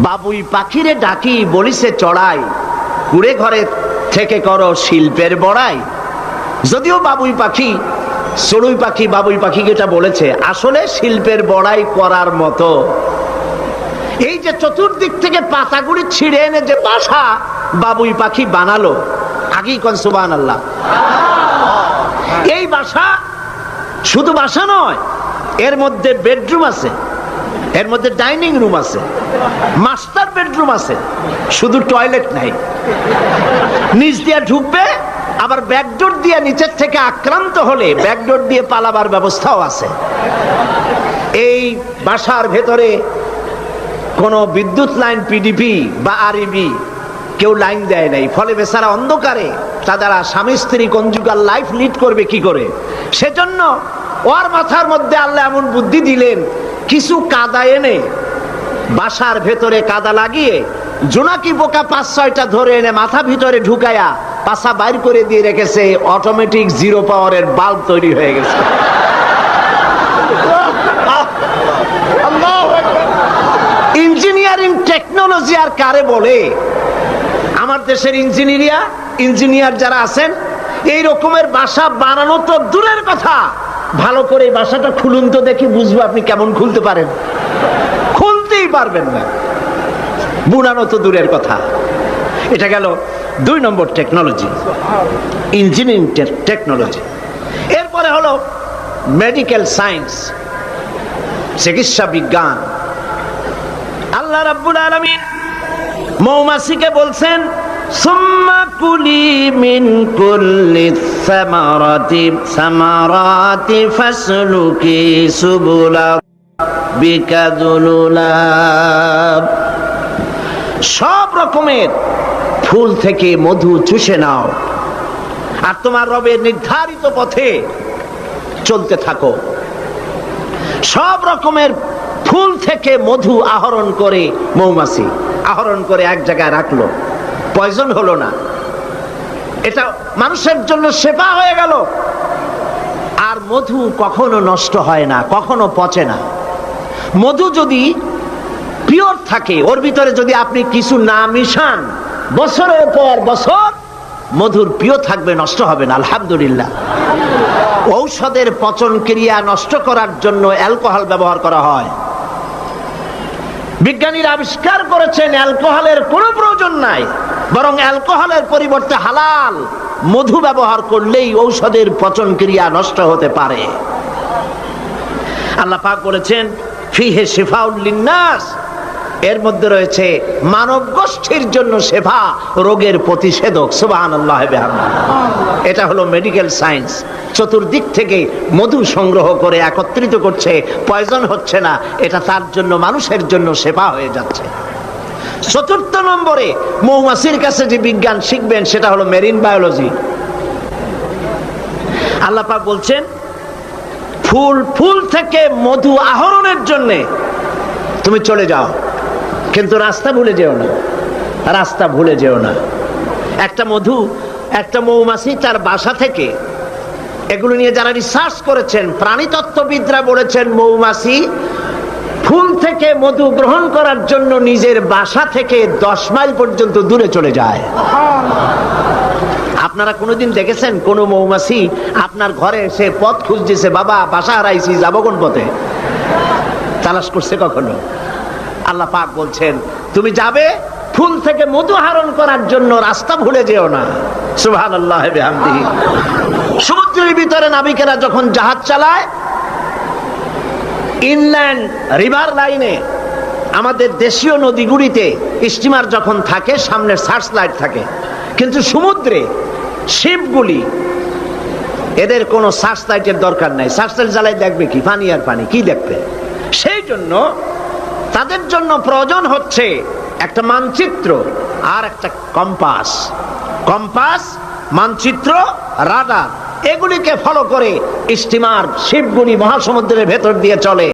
বাবুই পাখিরে ডাকি বলিছে চড়াই, কুড়ে ঘরে থেকে করো শিল্পের বড়াই। যদিও বাবুই পাখি চড়ুই পাখি বাবুই পাখিকে এটা বলেছে, আসলে শিল্পের বড়াই করার মতো। এই যে চতুর্দিক থেকে পাতাগুলি ছিঁড়ে এনে যে বাসা বাবুই পাখি বানালো, আগেই কোন সুবহানাল্লাহ। এই বাসা শুধু বাসা নয়, এর মধ্যে বেডরুম আছে, এর মধ্যে ডাইনিং রুম আছে, মাস্টার বেডরুম আছে, শুধু টয়লেট নাই। নিচ দিয়ে ঢুকবে, আবার ব্যাকডোর দিয়ে নিচের থেকে আক্রান্ত হলে ব্যাকডোর দিয়ে পালাবার ব্যবস্থাও আছে। এই বাসার ভেতরে কোনো বিদ্যুৎ লাইন পিডিপি বা আরইবি কেউ লাইন দেয় নাই, ফলে বেচারা অন্ধকারে তারা স্বামী স্ত্রী কনজুগাল লাইফ লিড করবে কি করে। সেজন্য ওর মাথার মধ্যে আল্লাহ এমন বুদ্ধি দিলেন, কিছু কাদা এনে বাসার ভেতরে কাদা লাগিয়ে জোনাকি পোকা 5-6টা ধরে এনে মাথা ভিতরে ঢুকায়া পাছা বাইর করে দিয়ে রেখেছে। অটোমেটিক জিরো পাওয়ারের বাল্ব তৈরি হয়ে গেছে। ইঞ্জিনিয়ারিং টেকনোলজি আর কারে বলে? আমার দেশের ইঞ্জিনিয়ার যারা আছেন, এই রকমের বাসা বানানো তো দূরের কথা, ভালো করে বাসাটা খুলুন তো দেখি, বুঝবো আপনি কেমন খুলতে পারেন। খুলতেই পারবেন না, বুনানো তো দূরের কথা। এটা গেল 2 নম্বর টেকনোলজি, ইঞ্জিনিয়ারিং টেকনোলজি। এরপরে হলো মেডিকেল সায়েন্স, চিকিৎসা বিজ্ঞান। আল্লাহ রাব্বুল আলামিন মৌমাছিকে বলছেন, সুম্মা কুলি মিন কুল্লি সামারাতি ফাসলুকি সুবুলা বিকা যুলুলা। সব রকমের ফুল থেকে মধু চুষে নাও আর তোমার রবের নির্ধারিত পথে চলতে থাকো। সব রকমের ফুল থেকে মধু আহরণ করে মৌমাছি আহরণ করে এক জায়গায় রাখলো, পয়জন হলো না, এটা মানুষের জন্য সেবা হয়ে গেল। আর মধু কখনো নষ্ট হয় না, কখনো পচে না। মধু যদি পিওর থাকে, ওর ভিতরে যদি আপনি কিছু না মিশান, বছরের পর বছর মধুর পিওর থাকবে, নষ্ট হবে না। আলহামদুলিল্লাহ। ঔষধের পচন ক্রিয়া নষ্ট করার জন্য অ্যালকোহল ব্যবহার করা হয়। বিজ্ঞানীরা আবিষ্কার করেছেন অ্যালকোহলের কোনো প্রয়োজন নাই, বরং অ্যালকোহলের পরিবর্তে হালাল মধু ব্যবহার করলেই ঔষধের পচন ক্রিয়া নষ্ট হতে পারে। আল্লাহ পাক বলেছেন, ফিহে শিফাউল লিন্নাস, এর মধ্যে রয়েছে মানব গোষ্ঠীর জন্য সেবা, রোগের প্রতিষেধক। সুবহানাল্লাহ বিহামদিহি। এটা হলো মেডিকেল সায়েন্স। চতুর্দিক থেকে মধু সংগ্রহ করে একত্রিত করছে, পয়জন হচ্ছে না, এটা তার জন্য, মানুষের জন্য সেবা হয়ে যাচ্ছে। 4র্থ নম্বরে মৌমাছির কাছে যে বিজ্ঞান শিখবেন সেটা হলো মেরিন বায়োলজি। আল্লাহ পাক বলছেন, ফুল থেকে মধু আহরণের জন্য তুমি চলে যাও, কিন্তু রাস্তা ভুলে যেও না, রাস্তা ভুলে যেও না। একটা মৌমাছি তার বাসা থেকে, এগুলো নিয়ে যারা রিসার্চ করেছেন, প্রাণীতত্ত্ববিদরা বলেছেন, মৌমাছি ফুল থেকে মধু গ্রহণ করার জন্য নিজের বাসা থেকে 10 মাইল পর্যন্ত দূরে চলে যায়। আপনারা কোনোদিন দেখেছেন কোন মৌমাছি আপনার ঘরে এসে পথ খুঁজতেছে, বাবা বাসা হারাইছি, যাবো কোন পথে? তালাশ করছে কখনো? আল্লাহ পাক বলছেন, তুমি যাবে ফুল থেকে মধু আহরণ করার জন্য, রাস্তা ভুলে যেও না। সুবহানাল্লাহ বিহামদিহি। সমুদ্রের ভিতরে নাবিকেরা যখন জাহাজ চালায়, ইনল্যান্ড রিভার লাইনে, আমাদের দেশীয় নদীগুলিতে স্টিমার যখন থাকে, সামনে সার্চ লাইট থাকে, কিন্তু সমুদ্রে শিপগুলি, এদের কোনো সার্চ লাইটের দরকার নাই। সার্চ লাইট জ্বালাই দেখবে কি? পানি আর পানি, কি দেখবে? সেই জন্য তাদের জন্য প্রয়োজন হচ্ছে একটা মানচিত্র আর একটা কম্পাস। মানচিত্র, রাডার, এগুলিকে ফলো করে স্টিমার শিপগুলি মহাসমুদ্রের ভেতর দিয়ে চলে।